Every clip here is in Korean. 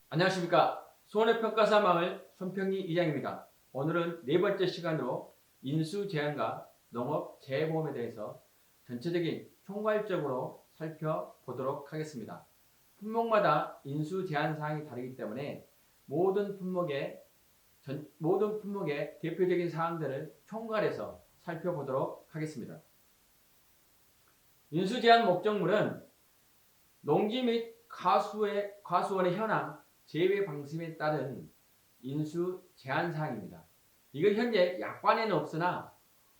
안녕하십니까. 손해평가사 마을 손평리 이장입니다. 오늘은 네 번째 시간으로 인수 제한과 농업 재보험에 대해서 전체적인 총괄적으로 살펴보도록 하겠습니다. 품목마다 인수 제한 사항이 다르기 때문에 모든 품목의 대표적인 사항들을 총괄해서 살펴보도록 하겠습니다. 인수 제한 목적물은 농지 및 과수원의 현황, 제외 방침에 따른 인수 제한 사항입니다. 이건 현재 약관에는 없으나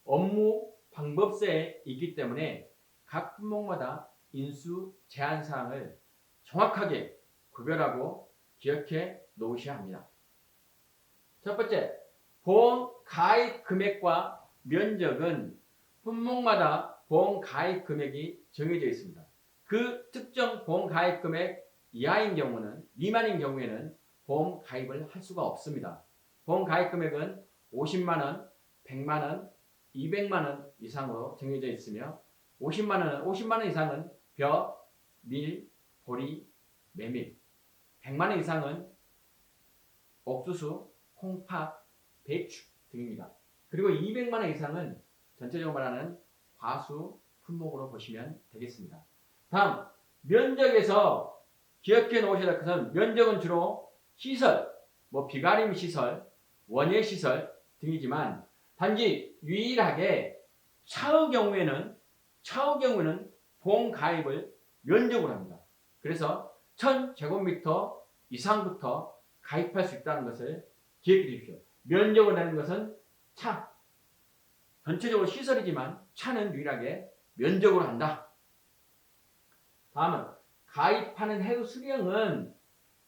업무 방법서에 있기 때문에 각 품목마다 인수 제한 사항을 정확하게 구별하고 기억해 놓으셔야 합니다. 첫 번째, 보험 가입 금액과 면적은 품목마다 보험 가입 금액이 정해져 있습니다. 그 특정 보험 가입 금액 미만인 경우에는 보험 가입을 할 수가 없습니다. 보험 가입 금액은 50만 원, 100만 원, 200만 원 이상으로 정해져 있으며 50만 원 이상은 벼, 밀, 보리, 메밀, 100만 원 이상은 옥수수, 콩팥, 배추 등입니다. 그리고 200만 원 이상은 전체적으로 말하는 과수 품목으로 보시면 되겠습니다. 다음, 면적에서 기억해 놓으셔야 할 것은 면적은 주로 시설, 비가림 시설, 원예 시설 등이지만 단지 유일하게 차의 경우에는 보험 가입을 면적으로 합니다. 그래서 1000제곱미터 이상부터 가입할 수 있다는 것을 기억해 주십시오. 면적을 내는 것은 차, 전체적으로 시설이지만 차는 유일하게 면적으로 한다. 다음은 가입하는 해의 수령은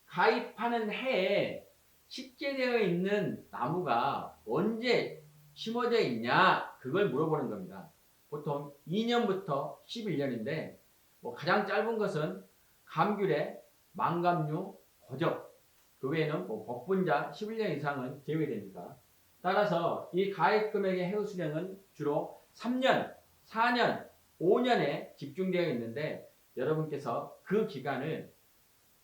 가입하는 해에 식재되어 있는 나무가 언제 심어져 있냐 그걸 물어보는 겁니다. 보통 2년부터 11년인데 가장 짧은 것은 감귤의 망감류, 고적, 그 외에는 복분자 11년 이상은 제외됩니다. 따라서 이 가입 금액의 해의 수령은 주로 3년, 4년, 5년에 집중되어 있는데 여러분께서 그 기간을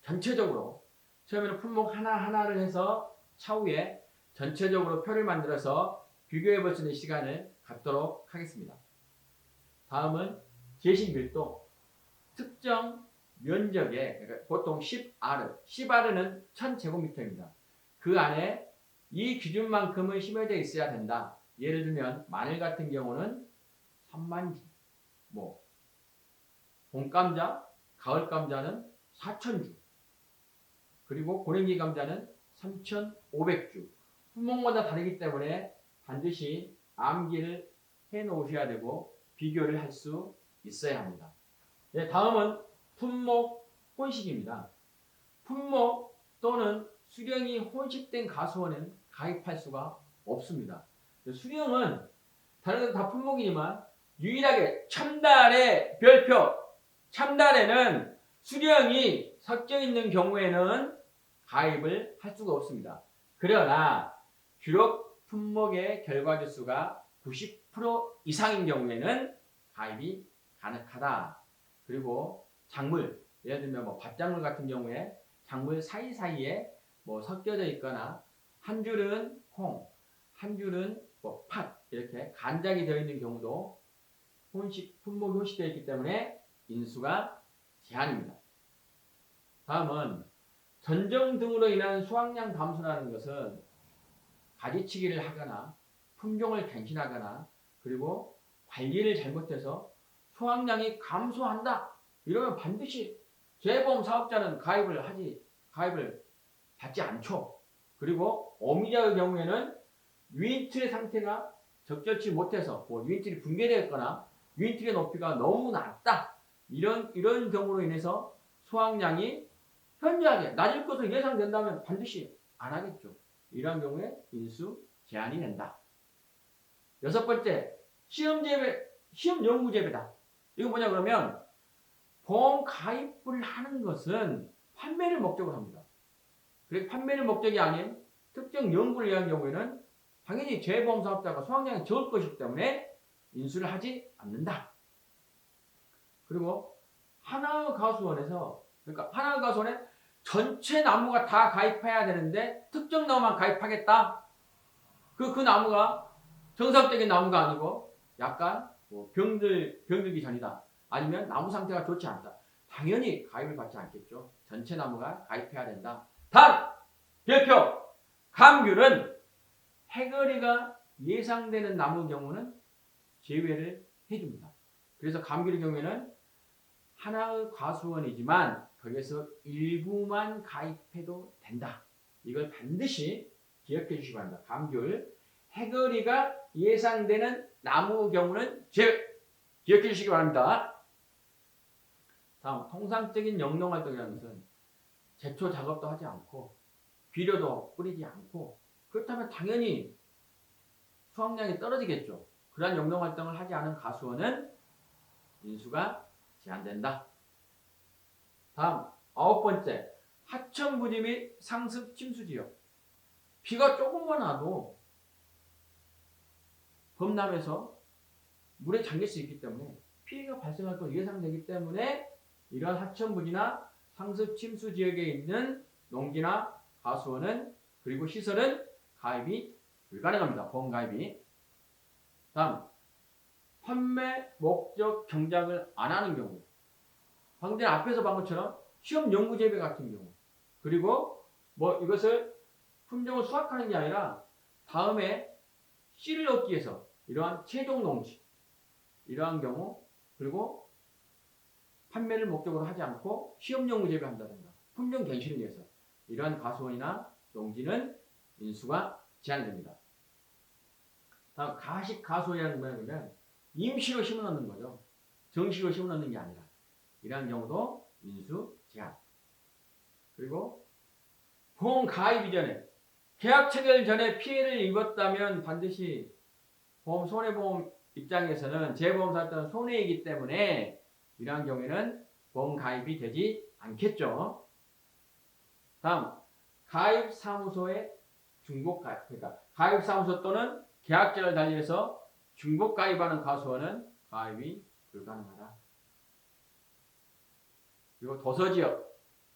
전체적으로 처음에는 품목 하나하나를 해서 차후에 전체적으로 표를 만들어서 비교해 볼 수 있는 시간을 갖도록 하겠습니다. 다음은 제시 밀도. 특정 면적에 그러니까 보통 10R는 1000제곱미터입니다. 그 안에 이 기준만큼은 심어져 있어야 된다. 예를 들면 마늘 같은 경우는 3만 주, 봄감자, 가을감자는 4,000주, 그리고 고랭이 감자는 3,500주. 품목마다 다르기 때문에 반드시 암기를 해 놓으셔야 되고 비교를 할 수 있어야 합니다. 네, 다음은 품목 혼식입니다. 품목 또는 수령이 혼식된 가수원은 가입할 수가 없습니다. 수령은 다른 건 다 품목이지만 유일하게 첨단의 별표, 첨단에는 수령이 섞여 있는 경우에는 가입을 할 수가 없습니다. 그러나 기록 품목의 결과지수가 90% 이상인 경우에는 가입이 가능하다. 그리고 작물, 예를 들면 밭작물 같은 경우에 작물 사이사이에 섞여져 있거나 한 줄은 콩, 한 줄은 팥 이렇게 간작이 되어 있는 경우도 품목이 혼식되어 있기 때문에 인수가 제한입니다. 다음은 전정 등으로 인한 수확량 감소라는 것은 가지치기를 하거나 품종을 갱신하거나 그리고 관리를 잘못해서 수확량이 감소한다. 이러면 반드시 재보험 사업자는 가입을 받지 않죠. 그리고 어미자의 경우에는 유인틀의 상태가 적절치 못해서 유인틀이 붕괴되었거나 유인틀의 높이가 너무 낮다. 이런 경우로 인해서 수확량이 현저하게 낮을 것으로 예상된다면 반드시 안 하겠죠. 이러한 경우에 인수 제한이 된다. 여섯 번째, 시험 연구 재배다. 이건 뭐냐 그러면 보험 가입을 하는 것은 판매를 목적으로 합니다. 그래서 판매를 목적이 아닌 특정 연구를 위한 경우에는 당연히 재보험 사업자가 수확량이 적을 것이기 때문에 인수를 하지 않는다. 그리고 하나의 가수원에 전체 나무가 다 가입해야 되는데 특정 나무만 가입하겠다? 그 나무가 정상적인 나무가 아니고 약간 뭐 병들기 전이다. 아니면 나무 상태가 좋지 않다. 당연히 가입을 받지 않겠죠. 전체 나무가 가입해야 된다. 단! 별표! 감귤은 해거리가 예상되는 나무 경우는 제외를 해줍니다. 그래서 감귤의 경우에는 하나의 과수원이지만 거기에서 일부만 가입해도 된다. 이걸 반드시 기억해 주시기 바랍니다. 감귤, 해거리가 예상되는 나무 경우는 제외. 기억해 주시기 바랍니다. 다음, 통상적인 영농활동이라는 것은 제초 작업도 하지 않고 비료도 뿌리지 않고 그렇다면 당연히 수확량이 떨어지겠죠. 그러한 영농활동을 하지 않은 가수원은 인수가 제한된다. 다음, 9번째, 하천 부지 및 상습 침수 지역. 비가 조금만 와도 범람해서 물에 잠길 수 있기 때문에 피해가 발생할 것 예상되기 때문에 이러한 하천 부지나 상습 침수 지역에 있는 농지나 가수원은 그리고 시설은 가입이 불가능합니다. 보험 가입이. 다음, 판매 목적 경작을 안 하는 경우. 방금 전에 앞에서 본 것처럼 시험 연구 재배 같은 경우. 그리고 뭐 이것을 품종을 수확하는 게 아니라 다음에 씨를 얻기 위해서 이러한 최종 농지. 이러한 경우. 그리고 판매를 목적으로 하지 않고 시험 연구 재배한다든가 품종 갱신을 위해서 이러한 가수원이나 농지는 인수가 제한됩니다. 다음, 가식 가수원이라는 건 뭐냐면 임시로 심어놓는 거죠. 정식으로 심어놓는 게 아니라 이러한 경우도 인수 제한. 그리고 보험 가입 이전에 계약 체결 전에 피해를 입었다면 반드시 보험 손해보험 입장에서는 재보험사 때는 손해이기 때문에 이러한 경우에는 보험 가입이 되지 않겠죠. 다음, 가입사무소의 중복 가입. 그러니까 가입사무소 또는 계약자를 달리해서 중복 가입하는 가수원은 가입이 불가능하다. 그리고 도서지역.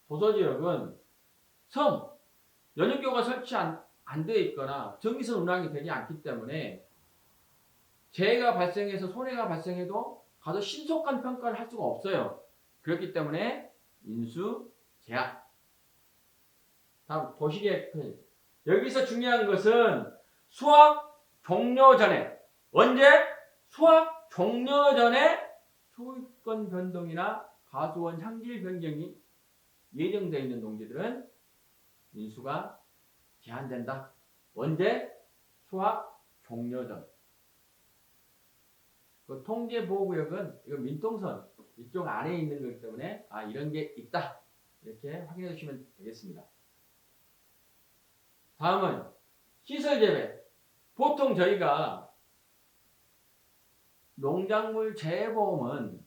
도서지역은 섬, 연육교가 설치 안 되어 있거나 전기선 운항이 되지 않기 때문에 재해가 발생해서 손해가 발생해도 가서 신속한 평가를 할 수가 없어요. 그렇기 때문에 인수 제한. 다음, 도시계획. 여기서 중요한 것은 수확 종료 전에, 언제? 수확 종료 전에 소유권 변동이나 가수원 향질 변경이 예정되어 있는 농지들은 인수가 제한된다. 언제? 수확 종료 전. 그 통제보호구역은 이거 민통선 이쪽 안에 있는 거기 때문에 이런 게 있다. 이렇게 확인해 주시면 되겠습니다. 다음은 시설재배. 보통 저희가 농작물 재보험은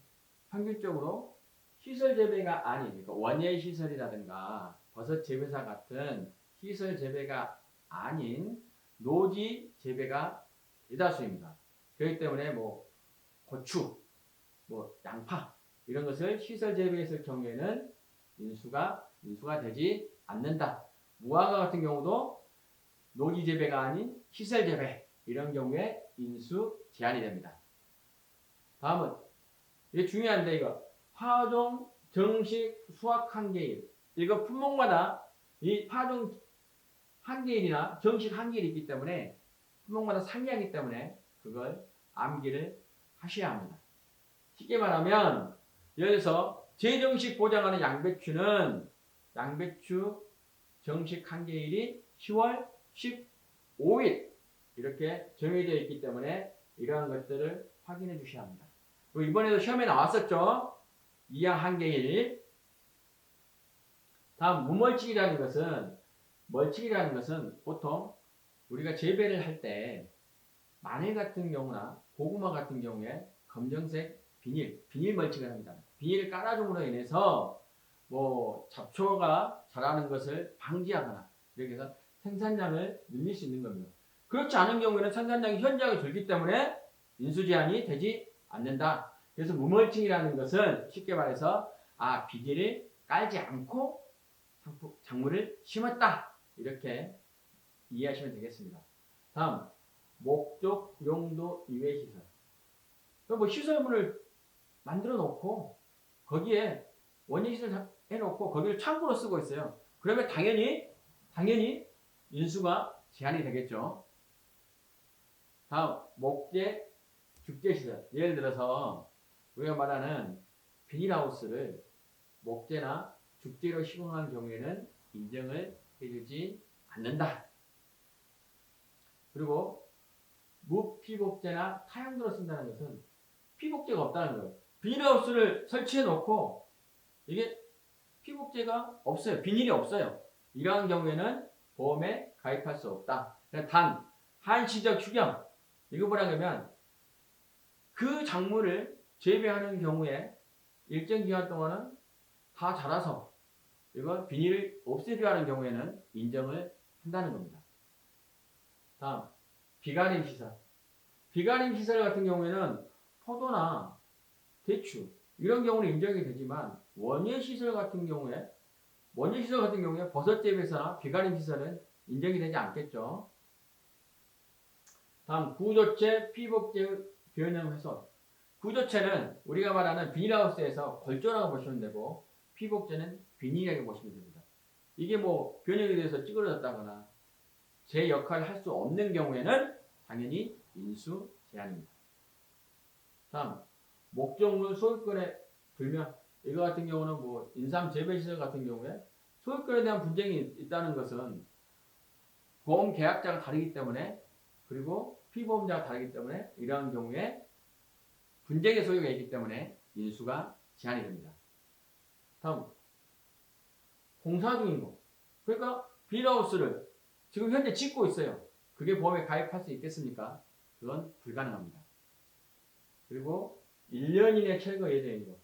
평균적으로 시설재배가 아닌, 그러니까 원예시설이라든가 버섯재배사 같은 시설재배가 아닌 노지재배가 대다수입니다. 그렇기 때문에 뭐 고추, 뭐 양파 이런 것을 시설재배했을 경우에는 인수가 되지 않는다. 무화과 같은 경우도 노지재배가 아닌 시설재배 이런 경우에 인수 제한이 됩니다. 다음은 이게 중요한데 이거 파종 정식 수확 한계일. 이거 품목마다 이 파종 한계일이나 정식 한계일이 있기 때문에 품목마다 상이하기 때문에 그걸 암기를 하셔야 합니다. 쉽게 말하면 예를 들어서 제정식 보장하는 양배추는 양배추 정식 한계일이 10월 15일 이렇게 정해져 있기 때문에 이러한 것들을 확인해 주셔야 합니다. 이번에도 시험에 나왔었죠. 이양 한계일. 다음, 무멀칭이라는 것은 보통 우리가 재배를 할 때 마늘 같은 경우나 고구마 같은 경우에 검정색 비닐 멀칭을 합니다. 비닐을 깔아줌으로 인해서 뭐 잡초가 자라는 것을 방지하거나 이렇게 해서 생산량을 늘릴 수 있는 겁니다. 그렇지 않은 경우에는 생산량이 현저하게 줄기 때문에 인수 제한이 되지 않는다. 그래서 무멀칭이라는 것은 쉽게 말해서 비닐을 깔지 않고 작물을 심었다. 이렇게 이해하시면 되겠습니다. 다음, 목적, 용도, 이외 시설. 뭐 시설물을 만들어 놓고 거기에 원예 시설 해놓고 거기를 창고로 쓰고 있어요. 그러면 당연히 인수가 제한이 되겠죠. 다음, 목재, 죽재 시설. 예를 들어서 우리가 말하는 비닐하우스를 목재나 죽재로 시공한 경우에는 인정을 해주지 않는다. 그리고 무피복재나 타양도로 쓴다는 것은 피복재가 없다는 거예요. 비닐하우스를 설치해 놓고 이게 피복재가 없어요. 비닐이 없어요. 이러한 경우에는 보험에 가입할 수 없다. 단, 한시적 휴경. 이거 뭐라면 그 작물을 재배하는 경우에 일정 기간 동안은 다 자라서 이거 비닐을 없애줘야 하는 경우에는 인정을 한다는 겁니다. 다음, 비가림 시설. 비가림 시설 같은 경우에는 포도나 대추 이런 경우는 인정이 되지만 원예 시설 같은 경우에 버섯 재배사나 비가림 시설은 인정이 되지 않겠죠. 다음, 구조체, 피복재 변형 훼손. 구조체는 우리가 말하는 비닐하우스에서 골조라고 보시면 되고 피복재는 비닐이라고 보시면 됩니다. 이게 뭐 변형이 돼서 찌그러졌다거나 제 역할을 할 수 없는 경우에는 당연히 인수 제한입니다. 다음, 목적물 소유권의 불명. 이거 같은 경우는 뭐 인삼 재배시설 같은 경우에 소유권에 대한 분쟁이 있다는 것은 보험 계약자가 다르기 때문에 그리고 피보험자가 다르기 때문에 이러한 경우에 분쟁의 소유가 있기 때문에 인수가 제한이 됩니다. 다음, 공사 중인 거. 그러니까 비닐하우스를 지금 현재 짓고 있어요. 그게 보험에 가입할 수 있겠습니까? 그건 불가능합니다. 그리고 1년 이내 철거 예정인 거.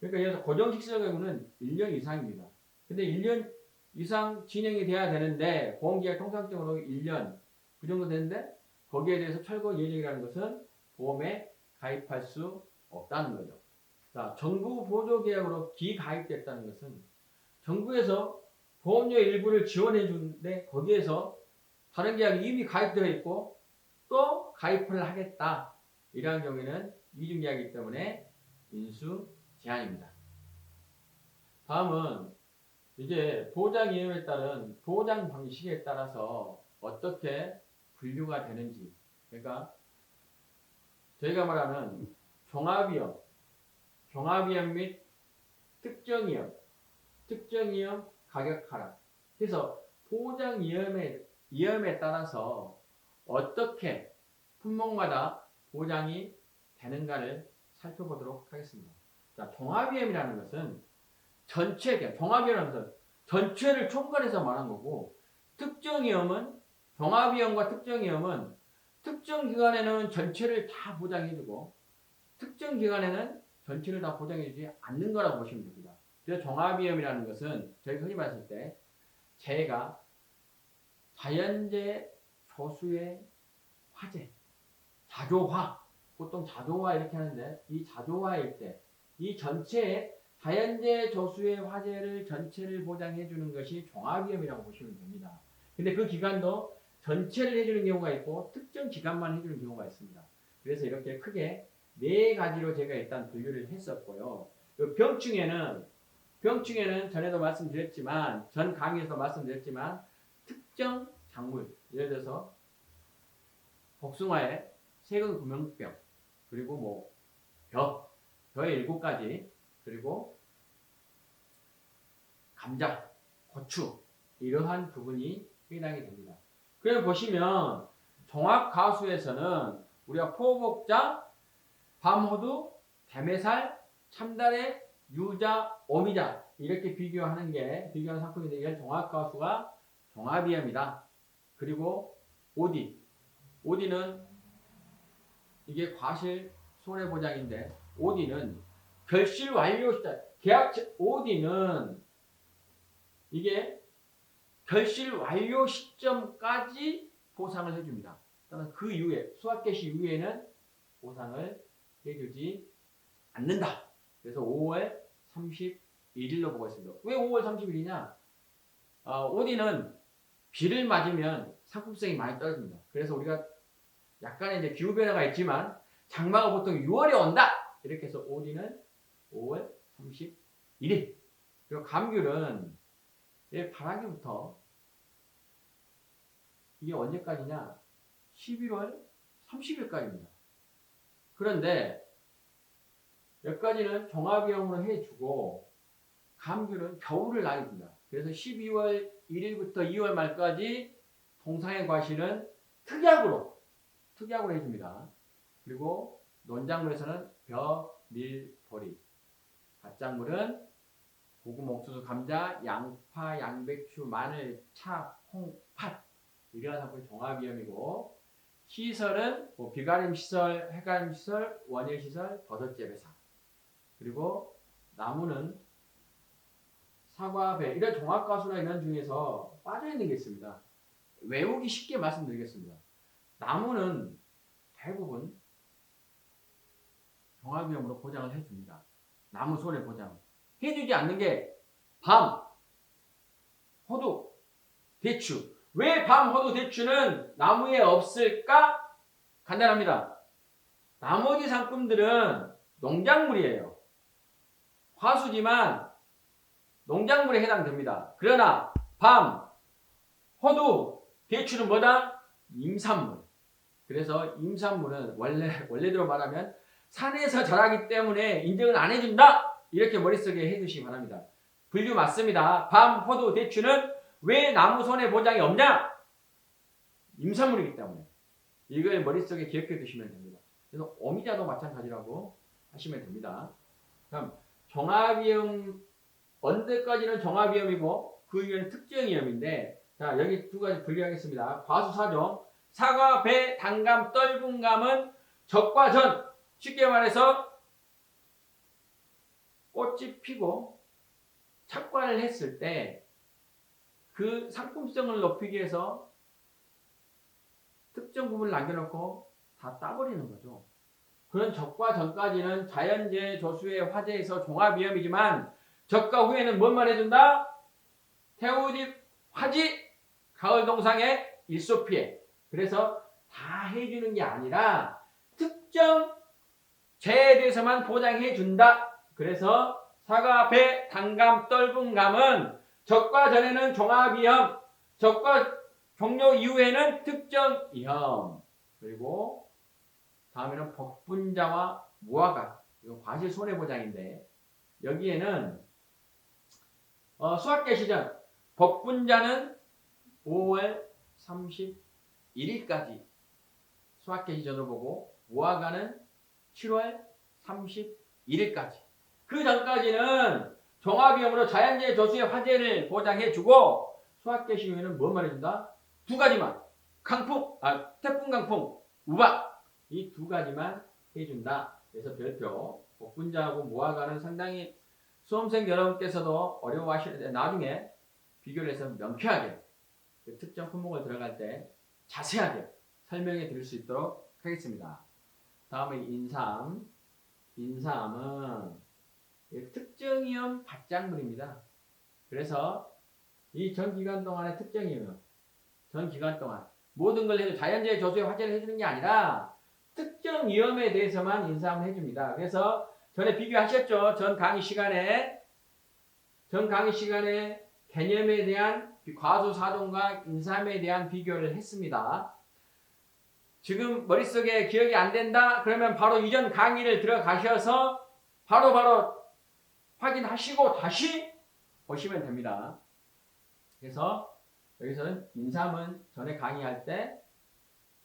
그러니까 예를 들어 고정식설 경우는 1년 이상입니다. 근데 1년 이상 진행이 돼야 되는데 보험계약 통상적으로 1년 그 정도 되는데 거기에 대해서 철거 예정이라는 것은 보험에 가입할 수 없다는 거죠. 자, 정부 보조계약으로 기가입됐다는 것은 정부에서 보험료 일부를 지원해 주는데 거기에서 다른 계약이 이미 가입되어 있고 또 가입을 하겠다. 이러한 경우에는 이중계약이기 때문에 인수 제한입니다. 다음은 이제 보장 이념에 따른 보장 방식에 따라서 어떻게 분류가 되는지. 그러니까 저희가 말하는 종합위험 및 특정위험 가격 하락. 그래서 보장 위험에 따라서 어떻게 품목마다 보장이 되는가를 살펴보도록 하겠습니다. 자, 종합위험이라는 것은 종합위험이라는 것은 전체를 총괄해서 말한 거고, 종합위험과 특정위험은 특정 기간에는 전체를 다 보장해주고, 특정 기간에는 전체를 다 보장해주지 않는 거라고 보시면 됩니다. 그래서 종합위험이라는 것은 저희가 흔히 말했을 때 재해가 자연재해 조수의 화재, 자조화, 보통 자조화 이렇게 하는데 이 자조화일 때 이 전체의 자연재해 조수의 화재를 전체를 보장해 주는 것이 종합위험이라고 보시면 됩니다. 근데 그 기간도 전체를 해주는 경우가 있고 특정 기간만 해주는 경우가 있습니다. 그래서 이렇게 크게 네 가지로 제가 일단 분류를 했었고요. 병충해는 전에도 말씀드렸지만 전 강의에서 말씀드렸지만 특정 작물, 예를 들어서 복숭아의 세균 구명병, 그리고 벼의 7가지, 그리고 감자, 고추 이러한 부분이 해당이 됩니다. 그래서 보시면 종합가수에서는 우리가 포복자, 밤호두, 대매살, 참다래, 유자, 오미자 이렇게 비교하는 상품인데 이건 종합가수가 종합위험이다. 그리고 오디는 이게 과실 손해보장인데 오디는 결실 완료 시점 오디는 이게 결실 완료 시점까지 보상을 해줍니다. 그 이후에 수확 개시 이후에는 보상을 해주지 않는다. 그래서 5월 31일로 보고 있습니다. 왜 5월 30일이냐? 오디는 비를 맞으면 상품성이 많이 떨어집니다. 그래서 우리가 약간의 이제 기후 변화가 있지만 장마가 보통 6월에 온다. 이렇게 해서 오디는 5월 31일. 그리고 감귤은 바라기부터 이게 언제까지냐? 11월 30일까지입니다. 그런데 여기까지는 종합위험으로 해주고 감귤은 겨울을 나입니다. 그래서 12월 1일부터 2월 말까지 동상의 과실은 특약으로 해줍니다. 그리고 논작물에서는 벼, 밀, 보리, 밭작물은 고구마, 옥수수, 감자, 양파, 양배추, 마늘, 차, 콩, 팥 이러한 상품이 종합위험이고 시설은 비가림 시설, 해가림 시설, 원예 시설, 버섯 재배사 그리고 나무는 사과, 배 이런 종합과수나 이런 중에서 빠져있는 게 있습니다. 외우기 쉽게 말씀드리겠습니다. 나무는 대부분 종합위험으로 보장을 해줍니다. 나무 손해 보장. 해주지 않는 게 밤, 호두, 대추. 왜 밤, 호두, 대추는 나무에 없을까? 간단합니다. 나머지 상품들은 농작물이에요. 과수지만 농작물에 해당됩니다. 그러나 밤, 호두, 대추는 뭐다? 임산물. 그래서 임산물은 원래대로 말하면 산에서 자라기 때문에 인정을 안 해준다. 이렇게 머릿속에 해두시기 바랍니다. 분류 맞습니다. 밤, 호두, 대추는 왜 나무 손해 보장이 없냐? 임산물이기 때문에. 이걸 머릿속에 기억해 두시면 됩니다. 그래서 오미자도 마찬가지라고 하시면 됩니다. 다음 종합위험 언제까지는 종합위험이고 그 이후에는 특정위험인데 자 여기 두 가지 분류하겠습니다. 과수사종 사과, 배, 단감, 떨분감은 적과 전 쉽게 말해서 꽃이 피고 착과를 했을 때 그 상품성을 높이기 위해서 특정 부분을 남겨놓고 다 따버리는 거죠. 그런 적과 전까지는 자연재해, 조수의 화재에서 종합위험이지만 적과 후에는 뭔 해준다? 태우집, 화지, 가을 동상의 일소피해. 그래서 다 해주는 게 아니라 특정 재해에 대해서만 보장해준다. 그래서 사과, 배, 단감, 떨분감은 적과 전에는 종합위험, 적과 종료 이후에는 특정위험. 그리고 다음에는 복분자와 무화과. 이거 과실 손해보장인데 여기에는 수확 개시전 복분자는 5월 31일까지 수확 개시전으로 보고 무화과는 7월 31일까지 그 전까지는 종합위험으로 자연재해 조수의 화재를 보장해주고 수확 개시 후에는 뭐만 해준다? 두 가지만 태풍, 강풍, 우박 이 두 가지만 해준다. 그래서 별표 복분자하고 무화과는 상당히 수험생 여러분께서도 어려워하시는데 나중에 비교를 해서 명쾌하게 그 특정 품목을 들어갈 때 자세하게 설명해 드릴 수 있도록 하겠습니다. 다음에 인삼은 특정위험 밭작물입니다. 그래서 이 전 기간 동안의 특정위험 전 기간 동안 모든 걸 해도 자연재해 조수의 화재를 해주는 게 아니라 특정 위험에 대해서만 인삼을 해줍니다. 그래서 전에 비교하셨죠? 전 강의 시간에 개념에 대한 과수사종과 인삼에 대한 비교를 했습니다. 지금 머릿속에 기억이 안 된다? 그러면 바로 이전 강의를 들어가셔서 바로 확인하시고 다시 보시면 됩니다. 그래서 여기서는 인삼은 전에 강의할 때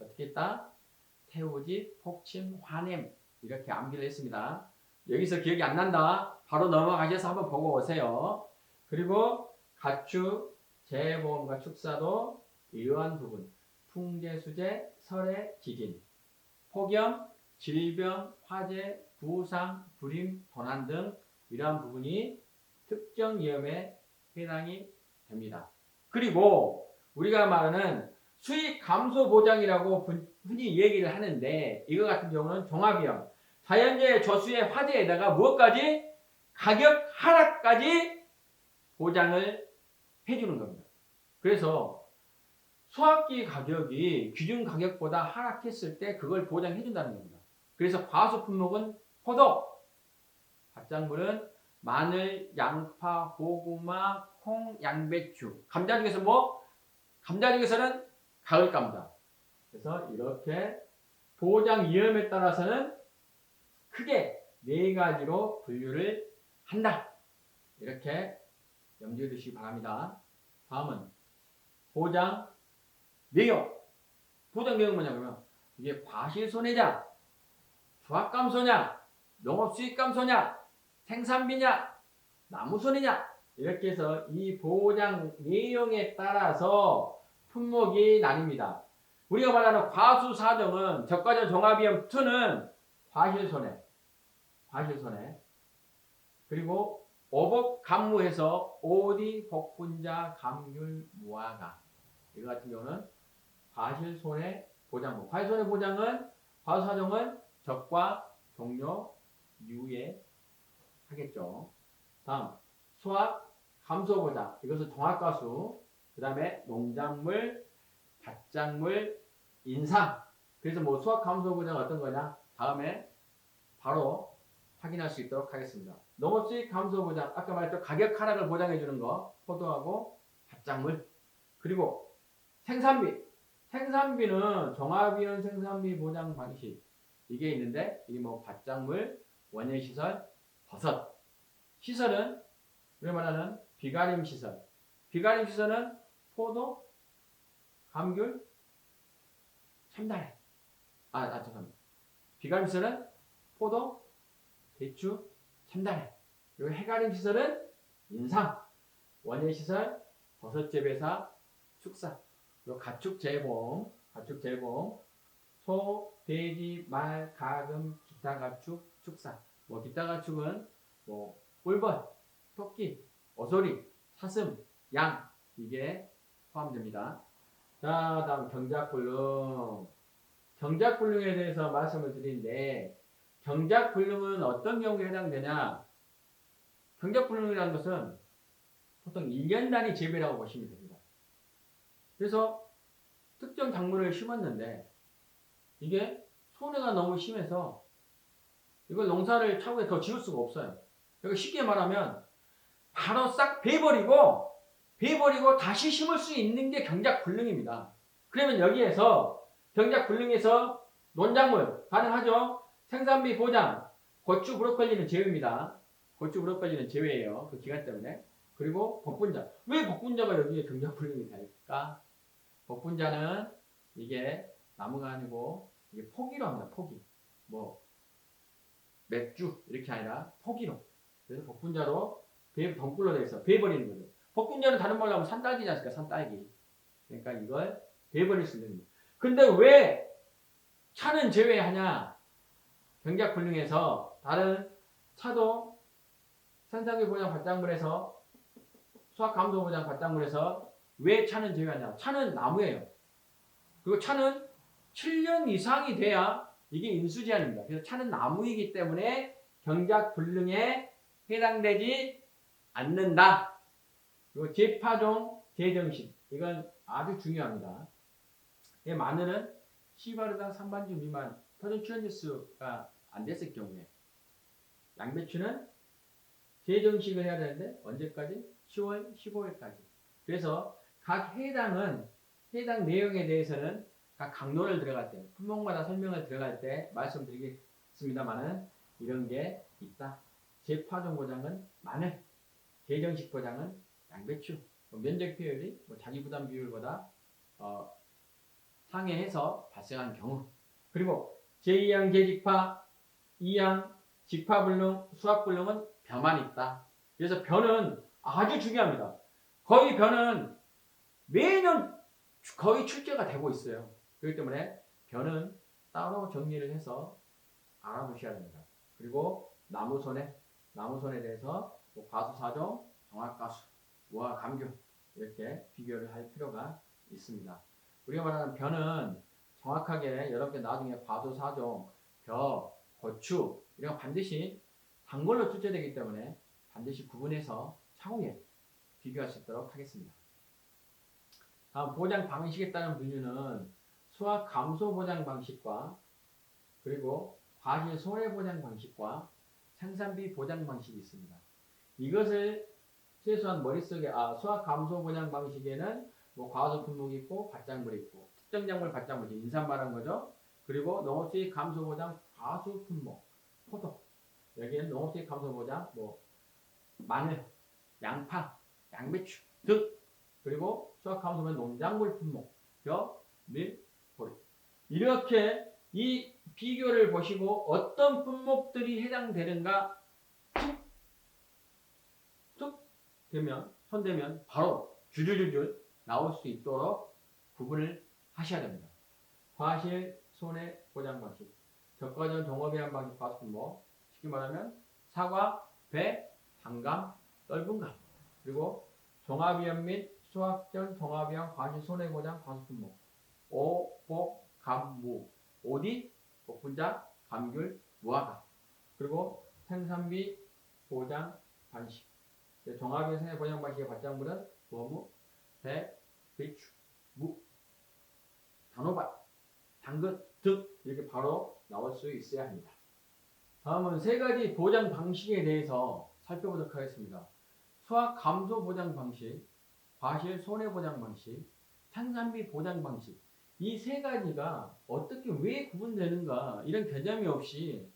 어떻게 했다? 태우집, 폭침, 화냄 이렇게 암기를 했습니다. 여기서 기억이 안 난다? 바로 넘어가셔서 한번 보고 오세요. 그리고 가축, 재해보험과 축사도 이러한 부분 풍재, 수재, 설해, 지진, 폭염, 질병, 화재, 부상, 불임, 도난 등 이러한 부분이 특정 위험에 해당이 됩니다. 그리고 우리가 말하는 수익 감소 보장이라고 흔히 얘기를 하는데 이거 같은 경우는 종합위험, 자연재해 조수의 화재에다가 무엇까지? 가격 하락까지 보장을 해주는 겁니다. 그래서 수확기 가격이 기준 가격보다 하락했을 때 그걸 보장해 준다는 겁니다. 그래서 과수 품목은 포도, 밭작물은 마늘, 양파, 고구마, 콩, 양배추. 감자 중에서 감자 중에서는 가을 감자. 그래서 이렇게 보장 위험에 따라서는 크게 네 가지로 분류를 한다. 이렇게 염두에 두시기 바랍니다. 다음은 보장 내용. 보장 내용은 뭐냐면 이게 과실손해냐, 수확감소냐, 농업수익감소냐, 생산비냐, 나무손해냐, 이렇게 해서 이 보장 내용에 따라서 품목이 나뉩니다. 우리가 말하는 과수사정은 적과적 종합위험 2는 과실손해, 그리고 오복감무해서 오디, 복분자, 감귤, 무화과, 이거 같은 경우는 과실손해 보장부. 과실손해 보장은 과수사정은 적과 종료 유예하겠죠. 다음 수확 감소 보장. 이것은 종합과수. 그 다음에 농작물, 밭작물, 인상. 그래서 수확 감소 보장 어떤 거냐? 다음에 바로 확인할 수 있도록 하겠습니다. 농업수익 감소 보장. 아까 말했죠. 가격 하락을 보장해 주는 거. 포도하고 밭작물. 그리고 생산비. 생산비는 종합위원 생산비 보장 방식. 이게 있는데 이게 밭작물, 원예시설, 버섯. 시설은 우리가 말하는 비가림 시설. 비가림 시설은 포도, 감귤, 참다래. 죄송합니다. 비가림 시설은 포도, 배추, 참다래. 그리고 해가림 시설은 인상, 원예시설, 버섯 재배사, 축사. 그리고 가축 재봉, 소, 돼지, 말, 가금, 기타 가축, 축사. 기타 가축은 꿀벌, 토끼, 어소리, 사슴, 양, 이게 포함됩니다. 자, 다음 경작불능. 경작불능에 대해서 말씀을 드리는데, 경작불능은 어떤 경우에 해당되냐? 경작불능이라는 것은 보통 1년 단위 재배라고 보시면 됩니다. 그래서 특정 작물을 심었는데 이게 손해가 너무 심해서 이걸 농사를 차후에 더 지을 수가 없어요. 그러니까 쉽게 말하면 바로 싹 베버리고 다시 심을 수 있는 게 경작불능입니다. 그러면 여기에서 경작불능에서 논작물 가능하죠? 생산비 보장, 고추, 브로콜리는 제외입니다. 고추, 브로콜리는 제외예요. 그 기간 때문에. 그리고 복분자. 왜 복분자가 여기에 경작불능이 될까? 복분자는 이게 나무가 아니고 이게 포기로 합니다. 포기. 맥주 이렇게 아니라 포기로. 그래서 복분자로 덩굴로 되어 있어. 베버리는 거죠. 복분자는 다른 말로 하면 산딸기지 않습니까? 산딸기. 그러니까 이걸 베버릴 수 있는 겁니다. 근데 왜 차는 제외하냐? 경작불능에서 다른 차도 생산비 보장 밭작물에서 수확 감소 보장 밭작물에서 왜 차는 제외하냐? 차는 나무예요. 그리고 차는 7년 이상이 돼야 이게 인수제한입니다. 그래서 차는 나무이기 때문에 경작불능에 해당되지 않는다. 그리고 제파종, 제정식. 이건 아주 중요합니다. 마늘은 시바르당 3반주 미만 토종 출현지수가 안 됐을 경우에, 양배추는 제정식을 해야 되는데 언제까지? 10월 15일까지. 그래서 각 해당 내용에 대해서는 각 강론을 들어갈 때, 품목마다 설명을 들어갈 때 말씀드리겠습니다만은 이런 게 있다. 제파종 보장은 마늘, 제정식 보장은 양배추. 면적 비율이 자기 부담 비율보다 상회해서 발생한 경우. 그리고 제2양 제직파, 2양 직파불능, 수확불능은 벼만 있다. 그래서 벼는 아주 중요합니다. 거의 벼는 매년 거의 출제가 되고 있어요. 그렇기 때문에 벼는 따로 정리를 해서 알아두셔야 됩니다. 그리고 나무손해에 대해서 과수사종, 종합과수, 무화, 감귤 이렇게 비교를 할 필요가 있습니다. 우리가 말하는 벼는 정확하게 여러분께 나중에 과수사종, 벼, 고추 이런 거 반드시 단골로 출제되기 때문에 반드시 구분해서 차후에 비교할 수 있도록 하겠습니다. 다음 보장 방식에 따른 분류는 수확 감소 보장 방식과 그리고 과실 손해 보장 방식과 생산비 보장 방식이 있습니다. 이것을 최소한 머릿속에 수확 감소 보장 방식에는 뭐 과수 품목이 있고 밭작물이 있고 특정 작물 밭작물 인삼 말한 거죠. 그리고 농업수익 감소 보장 과수 품목 포도 여기는 농업수익 감소 보장 뭐 마늘, 양파, 양배추 등 그리고 수확 감소 보장 농작물 품목 벼, 밀, 보리 이렇게 이 비교를 보시고 어떤 품목들이 해당되는가 툭 되면 손대면 바로 줄줄줄줄 나올 수 있도록 구분을 하셔야 됩니다. 과실 손해 보장 방식, 적과전 종업이한 방식 과수 품목, 쉽게 말하면 사과, 배, 단감, 떫은감, 그리고 종합이한 및 수확전 종합이한 과실 손해 보장 과수 품목, 오, 복, 감, 무, 오디, 복분자, 감귤, 무화과, 그리고 생산비 보장 방식. 종합의 생산 보장 방식의 밭작물은 고무, 배, 배추, 무, 단호박, 당근 등 이렇게 바로 나올 수 있어야 합니다. 다음은 세 가지 보장 방식에 대해서 살펴보도록 하겠습니다. 수확 감소 보장 방식, 과실 손해 보장 방식, 생산비 보장 방식. 이 세 가지가 어떻게 왜 구분되는가 이런 개념이 없이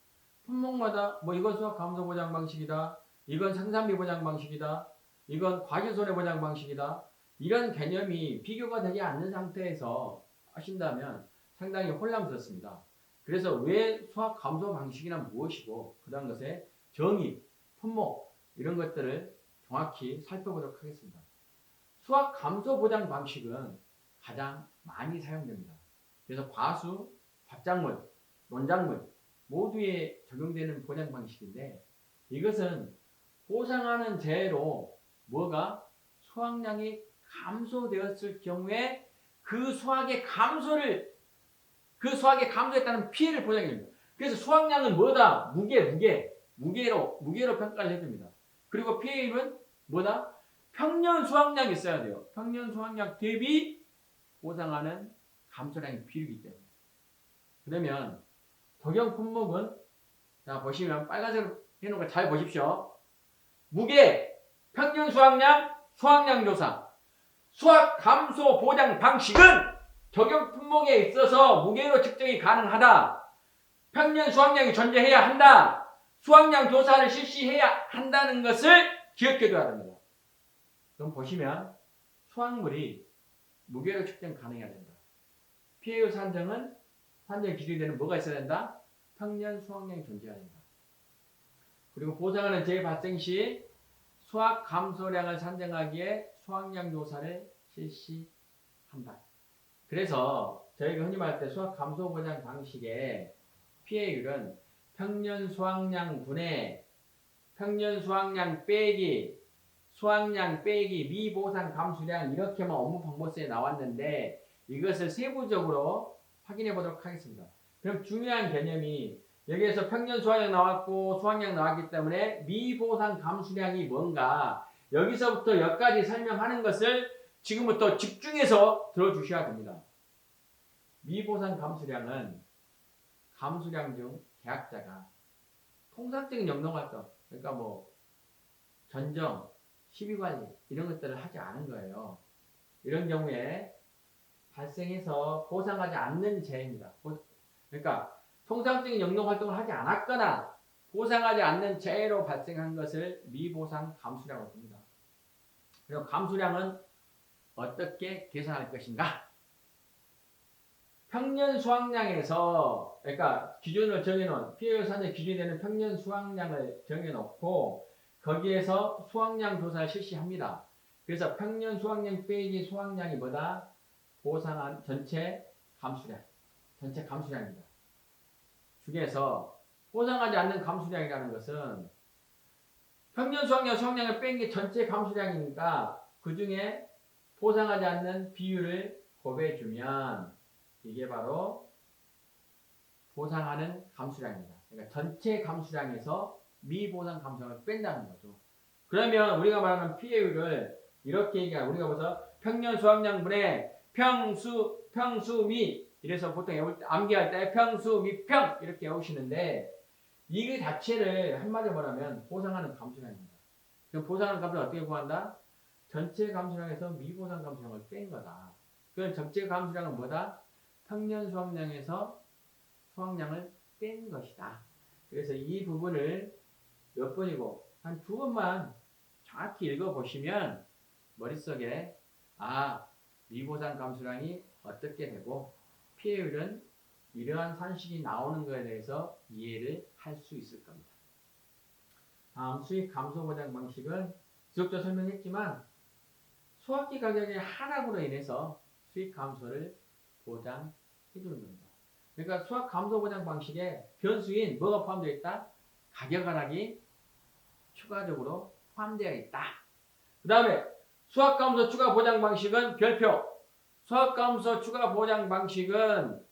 품목마다 뭐 이건 수확 감소 보장 방식이다. 이건 생산비 보장 방식이다. 이건 과실 손해 보장 방식이다. 이런 개념이 비교가 되지 않는 상태에서 하신다면 상당히 혼란스럽습니다. 그래서 왜 수확 감소 방식이란 무엇이고 그 다음 것의 정의, 품목 이런 것들을 정확히 살펴보도록 하겠습니다. 수확 감소 보장 방식은 가장 많이 사용됩니다. 그래서 과수, 밭작물, 논작물 모두에 적용되는 보장 방식인데 이것은 보상하는 재해로 뭐가 수확량이 감소되었을 경우에 그 수확의 감소에 따른 피해를 보장해 줍니다. 그래서 수확량은 뭐다? 무게로 평가를 해줍니다. 그리고 피해율은 뭐다? 평년 수확량이 있어야 돼요. 평년 수확량 대비 보상하는 감소량이 비율이기 때문에. 그러면 적용 품목은 자 보시면 빨간색으로 해놓은 거 잘 보십시오. 무게, 평년 수확량, 수확량 조사. 수확 감소 보장 방식은 적용 품목에 있어서 무게로 측정이 가능하다. 평년 수확량이 존재해야 한다. 수확량 조사를 실시해야 한다는 것을 기억해둬야 합니다. 그럼 보시면 수확물이 무게로 측정 가능해야 된다. 피해율 산정 기준이 되는 뭐가 있어야 된다? 평년 수확량이 존재해야 된다. 그리고 보상하는 재해 발생 시 수확 감소량을 산정하기에 수확량 조사를 실시한다. 그래서 저희가 흔히 말할 때 수확 감소 보장 방식의 피해율은 평년 수확량 분해, 평년 수확량 빼기, 수확량 빼기, 미보상 감수량 이렇게만 업무 방법서에 나왔는데 이것을 세부적으로 확인해 보도록 하겠습니다. 그럼 중요한 개념이 여기에서 평년 수확량 나왔고 수확량 나왔기 때문에 미보상 감수량이 뭔가 여기서부터 여기까지 설명하는 것을 지금부터 집중해서 들어주셔야 됩니다. 미보상 감수량은 감수량 중 계약자가 통상적인 영농활동, 그러니까 뭐 전정, 시비관리 이런 것들을 하지 않은 거예요. 이런 경우에 발생해서 보상하지 않는 재해입니다. 그러니까 통상적인 영농활동을 하지 않았거나 보상하지 않는 재해로 발생한 것을 미보상 감수량으로 봅니다. 그리고 감수량은 어떻게 계산할 것인가? 평년 수확량에서 그러니까 기준을 정해놓은 피해율 산정 기준이 되는 평년 수확량을 정해놓고 거기에서 수확량 조사를 실시합니다. 그래서 평년 수확량 빼기 수확량이 뭐다? 보상한 전체 감수량입니다. 중에서 보상하지 않는 감수량이라는 것은 평년 수확량을 뺀 게 전체 감수량이니까 그 중에 보상하지 않는 비율을 곱해주면 이게 바로 보상하는 감수량입니다. 그러니까 전체 감수량에서 미보상 감수량을 뺀다는 거죠. 그러면 우리가 말하는 피해율을 이렇게 얘기하면 우리가 벌써 평년 수확량분의 평수미. 이래서 보통 암기할 때 평수미평 이렇게 외우시는데 이게 자체를 한마디로 말하면 보상하는 감소량입니다. 그럼 보상하는 감소량 어떻게 구한다? 전체 감소량에서 미보상 감소량을 뺀 거다. 그럼 전체 감소량은 뭐다? 평년 수확량에서 수확량을 뺀 것이다. 그래서 이 부분을 몇 번이고 한 두 번만 정확히 읽어보시면 머릿속에 미보상 감소량이 어떻게 되고 피해율은 이러한 산식이 나오는 것에 대해서 이해를 할 수 있을 겁니다. 다음 수익 감소 보장 방식은 지속적으로 설명했지만 수확기 가격의 하락으로 인해서 수익 감소를 보장해 주는 겁니다. 그러니까 수확 감소 보장 방식에 변수인 뭐가 포함되어 있다? 가격 하락이 추가적으로 포함되어 있다. 그 다음에 수확 감소 추가 보장 방식은 별표. 수확 감소 추가 보장 방식은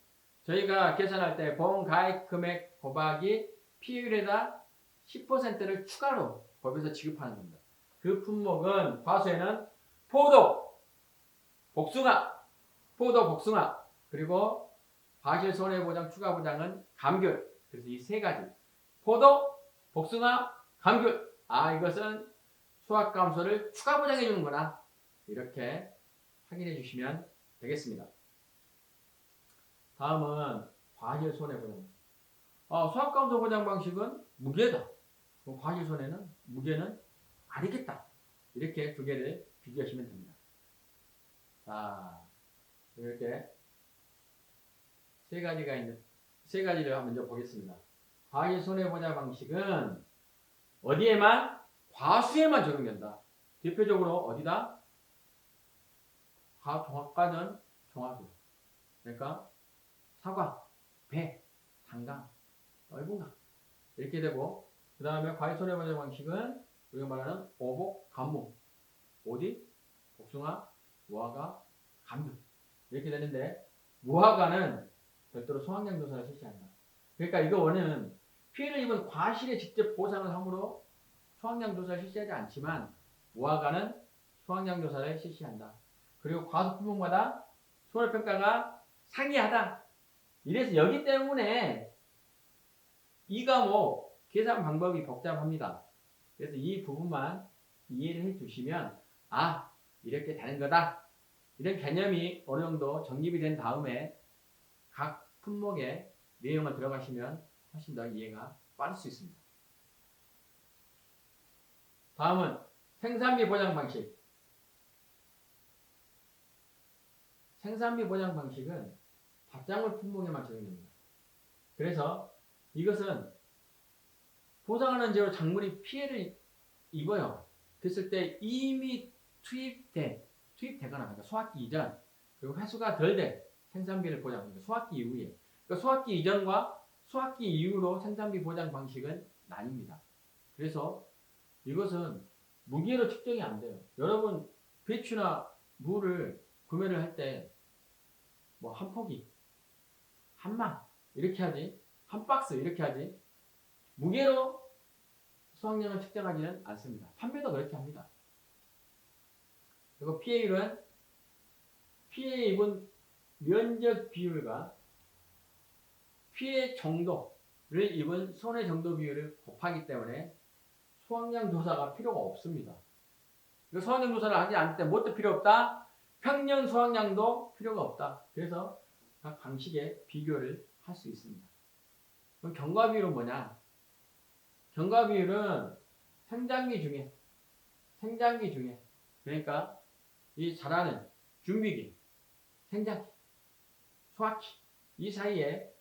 저희가 계산할 때 보험가액 금액 곱하기 피해율에다 10%를 추가로 법에서 지급하는 겁니다. 그 품목은 과수에는 포도, 복숭아, 그리고 과실 손해보장 추가 보장은 감귤. 그래서 이 세 가지 포도, 복숭아, 감귤. 이것은 수확 감소를 추가 보장해 주는구나. 이렇게 확인해 주시면 되겠습니다. 다음은 과실 손해보장. 수확 감소 보장 방식은 무게다. 과실 손해는 무게는 아니겠다. 이렇게 두 개를 비교하시면 됩니다. 자, 이렇게 세 가지를 먼저 보겠습니다. 과실 손해보장 방식은 어디에만? 과수에만 적용된다. 대표적으로 어디다? 종합과전 종합수. 그러니까 사과, 배, 단감, 넓은 감 이렇게 되고, 그 다음에 과실 손해보장 방식은 우리가 말하는 오복, 감목, 어디? 복숭아, 무화과, 감귤 이렇게 되는데, 무화과는 별도로 수확량 조사를 실시한다. 그러니까 이거는 피해를 입은 과실에 직접 보상을 함으로 수확량 조사를 실시하지 않지만 무화과는 수확량 조사를 실시한다. 그리고 과수 품목마다 손해평가가 상이하다. 이래서 여기 때문에 이 과목 계산 방법이 복잡합니다. 그래서 이 부분만 이해를 해주시면 이렇게 되는 거다. 이런 개념이 어느 정도 정립이 된 다음에 각 품목의 내용을 들어가시면 훨씬 더 이해가 빠를 수 있습니다. 다음은 생산비 보장 방식. 생산비 보장 방식은 밭작물 품목에만 적용됩니다. 그래서 이것은 보상하는 제로 작물이 피해를 입어요. 그랬을 때 이미 투입되거나, 그러니까 수확기 이전, 그리고 횟수가 덜 된 생산비를 보장합니다. 수확기 이후에. 그러니까 수확기 이전과 수확기 이후로 생산비 보장 방식은 나뉩니다. 그래서 이것은 무게로 측정이 안 돼요. 여러분 배추나 무를 구매를 할 때 뭐 한 포기, 한 망 이렇게 하지, 한 박스 이렇게 하지, 무게로 수확량을 측정하지는 않습니다. 판매도 그렇게 합니다. 그리고 피해율은 피해 입은 면적 비율과 피해 정도를 입은 손해 정도 비율을 곱하기 때문에 수확량 조사가 필요가 없습니다. 수확량 조사를 하지 않을 때 뭣도 필요 없다? 평년 수확량도 필요가 없다. 그래서 각 방식의 비교를 할 수 있습니다. 그럼 경과 비율은 뭐냐? 경과 비율은 생장기 중에 그러니까 이 자라는 준비기, 생장기, 수확기 이 사이에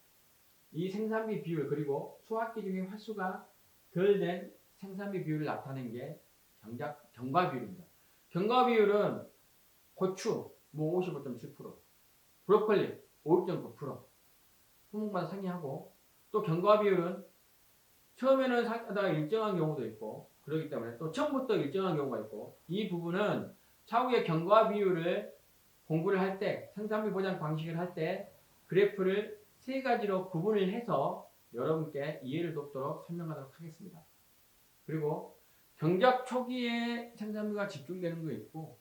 이 생산비 비율, 그리고 수확기 중에 횟수가 덜 된 생산비 비율을 나타낸 게 경과 비율입니다. 경과 비율은 고추 55.7%, 브로콜리 50.9% 품목마다 상이하고, 또 경과 비율은 처음에는 상하다가 일정한 경우도 있고, 그렇기 때문에 또 처음부터 일정한 경우가 있고, 이 부분은 차후에 경과 비율을 공부를 할 때, 생산비 보장 방식을 할 때 그래프를 세 가지로 구분을 해서 여러분께 이해를 돕도록 설명하도록 하겠습니다. 그리고 경작 초기에 생산비가 집중되는 거 있고,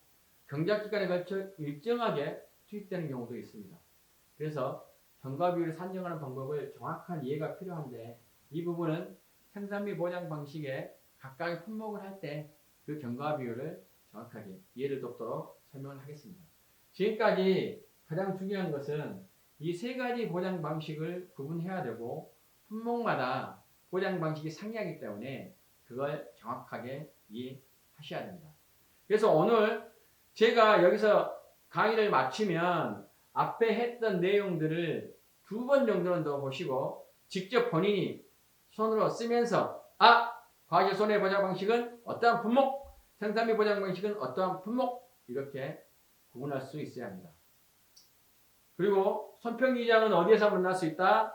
경작기간에 걸쳐 일정하게 투입되는 경우도 있습니다. 그래서 경과 비율을 산정하는 방법을 정확한 이해가 필요한데 이 부분은 생산비 보장 방식에 각각의 품목을 할 때 그 경과 비율을 정확하게 이해를 돕도록 설명을 하겠습니다. 지금까지 가장 중요한 것은 이 세 가지 보장 방식을 구분해야 되고 품목마다 보장 방식이 상이하기 때문에 그걸 정확하게 이해하셔야 됩니다. 그래서 오늘 제가 여기서 강의를 마치면 앞에 했던 내용들을 2번 정도는 더 보시고 직접 본인이 손으로 쓰면서 과실 손해 보장 방식은 어떠한 품목, 생산비 보장 방식은 어떠한 품목 이렇게 구분할 수 있어야 합니다. 그리고 손평이장은 어디에서 만날 수 있다?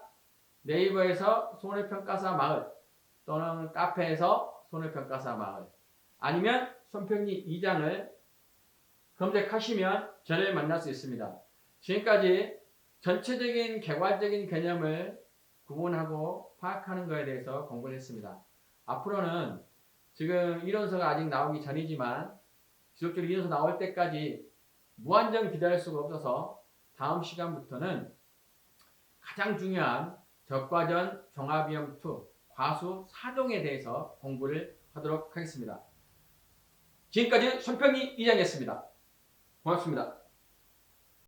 네이버에서 손해평가사 마을 또는 카페에서 손해평가사 마을 아니면 손평리 이장을 검색하시면 저를 만날 수 있습니다. 지금까지 전체적인 개괄적인 개념을 구분하고 파악하는 것에 대해서 공부를 했습니다. 앞으로는 지금 이론서가 아직 나오기 전이지만 지속적으로 이론서 나올 때까지 무한정 기다릴 수가 없어서 다음 시간부터는 가장 중요한 적과전 종합위험 2 과수 4종에 대해서 공부를 하도록 하겠습니다. 지금까지 손평리 이장이었습니다. 고맙습니다.